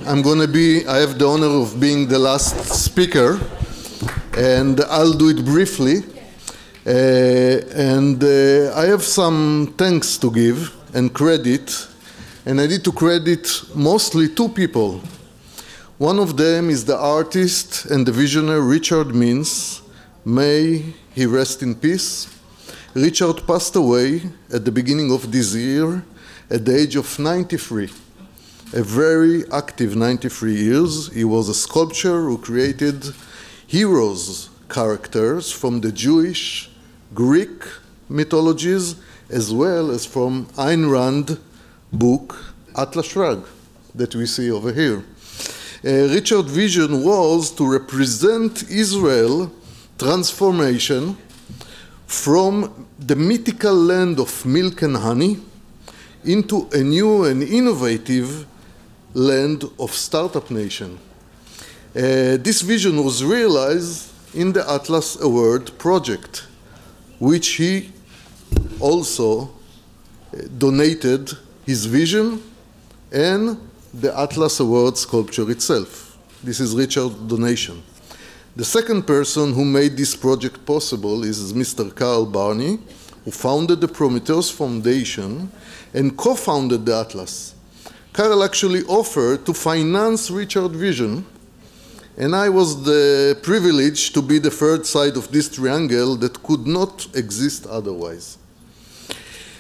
I have the honor of being the last speaker, and I'll do it briefly. I have some thanks to give and credit, and I need to credit mostly two people. One of them is the artist and the visionary Richard Means. May he rest in peace. Richard passed away at the beginning of this year at the age of 93. A very active 93 years. He was a sculptor who created heroes characters from the Jewish, Greek mythologies, as well as from Ayn Rand book, Atlas that we see over here. Richard's vision was to represent Israel transformation from the mythical land of milk and honey into a new and innovative land of startup nation. This vision was realized in the Atlas Award project, which he also donated his vision and the Atlas Award sculpture itself. This is Richard's donation. The second person who made this project possible is Mr. Carl Barney, who founded the Prometheus Foundation and co-founded the Atlas. Carl actually offered to finance Richard's vision, and I was the privilege to be the third side of this triangle that could not exist otherwise.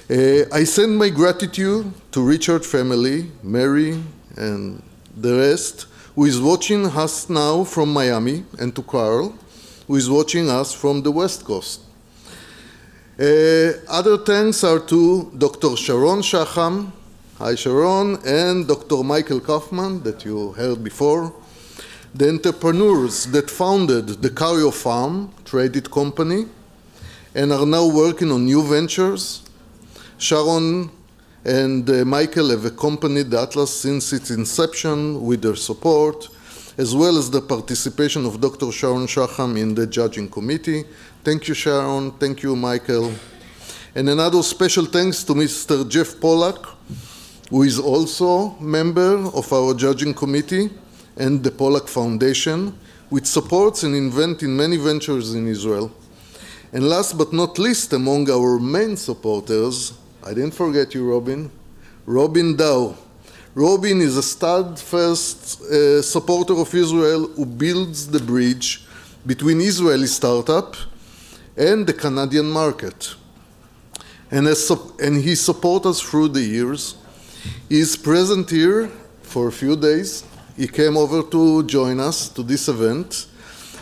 I send my gratitude to Richard's family, Mary, and the rest, who is watching us now from Miami, and to Carl, who is watching us from the West Coast. Other thanks are to Dr. Sharon Shacham, hi Sharon, and Dr. Michael Kaufman, that you heard before, the entrepreneurs that founded the Cario Farm traded company and are now working on new ventures. Sharon and Michael have accompanied the Atlas since its inception with their support, as well as the participation of Dr. Sharon Shacham in the judging committee. Thank you, Sharon. Thank you, Michael. And another special thanks to Mr. Jeff Pollack, who is also member of our judging committee and the Pollack Foundation, which supports and invents in many ventures in Israel. And last but not least, among our main supporters, I didn't forget you, Robin. Robin Dow. Robin is a steadfast supporter of Israel who builds the bridge between Israeli startup and the Canadian market. And he supports us through the years. He is present here for a few days. He came over to join us to this event.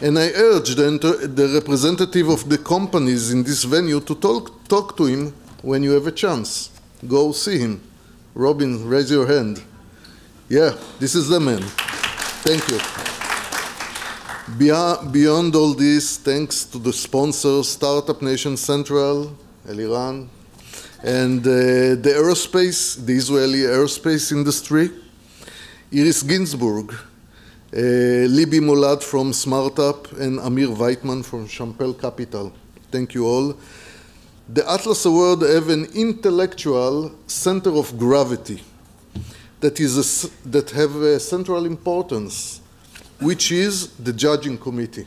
And I urge the representative of the companies in this venue to talk to him when you have a chance. Go see him. Robin, raise your hand. Yeah, this is the man. Thank you. Beyond all this, thanks to the sponsors, Startup Nation Central, Eliran, and the Israeli aerospace industry, Iris Ginsburg, Libby Molad from SmartUp, and Amir Weitman from Champel Capital. Thank you all. The Atlas Award have an intellectual center of gravity that have a central importance, which is the judging committee,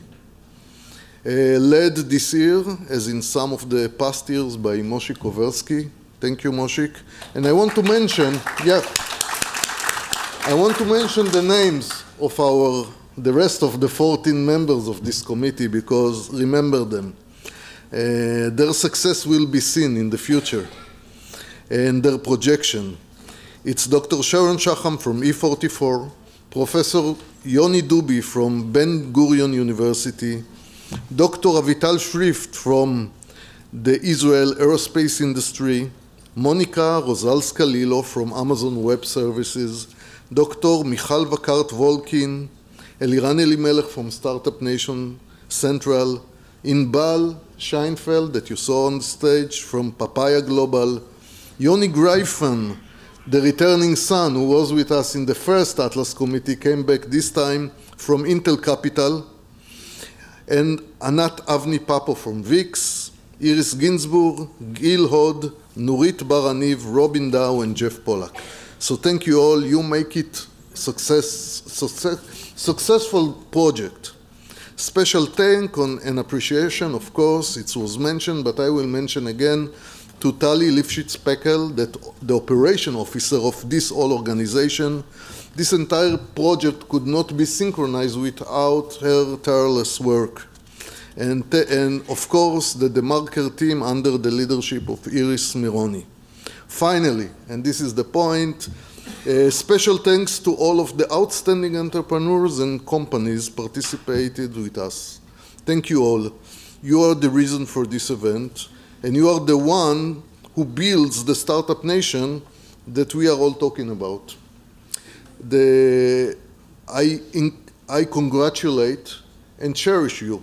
led this year, as in some of the past years, by Moshik Koversky. Thank you, Moshik. And I want to mention, the names of the rest of the 14 members of this committee, because remember them. Their success will be seen in the future and their projection. It's Dr. Sharon Shacham from E44, Professor Yoni Dubi from Ben Gurion University, Dr. Avital Shrift from the Israel aerospace industry, Monica Rosalska-Lilo from Amazon Web Services, Dr. Michal Vakart-Volkin, Eliran Elimelech from Startup Nation Central, Inbal Scheinfeld, that you saw on the stage, from Papaya Global, Yoni Greifan, the returning son who was with us in the first Atlas Committee, came back this time from Intel Capital, and Anat Avni Papo from VIX, Iris Ginsburg, Gil Hod, Nurit Baraniv, Robin Dow, and Jeff Pollack. So thank you all. You make it successful project. Special thank and appreciation, of course, it was mentioned, but I will mention again, to Tali Lifshitz-Peckel, the operation officer of this whole organization. This entire project could not be synchronized without her tireless work. And of course, the DeMarker team under the leadership of Iris Mironi. Finally, and this is the point, special thanks to all of the outstanding entrepreneurs and companies participated with us. Thank you all. You are the reason for this event, and you are the one who builds the startup nation that we are all talking about. I congratulate and cherish you.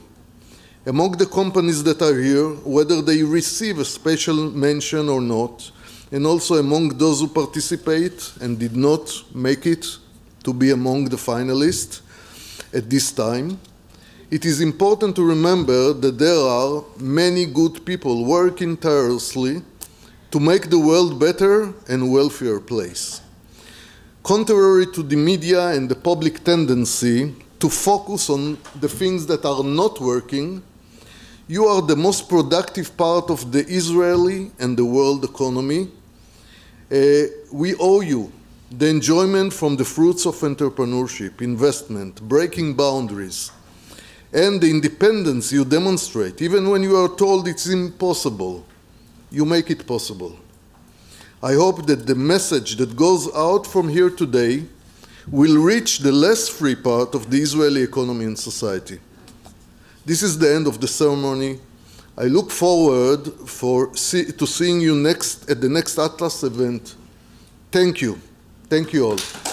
Among the companies that are here, whether they receive a special mention or not, and also among those who participate and did not make it to be among the finalists at this time, it is important to remember that there are many good people working tirelessly to make the world better and wealthier place. Contrary to the media and the public tendency to focus on the things that are not working, you are the most productive part of the Israeli and the world economy. We owe you the enjoyment from the fruits of entrepreneurship, investment, breaking boundaries, and the independence you demonstrate. Even when you are told it's impossible, you make it possible. I hope that the message that goes out from here today will reach the less free part of the Israeli economy and society. This is the end of the ceremony. I look forward to seeing you at the next Atlas event. Thank you. Thank you all.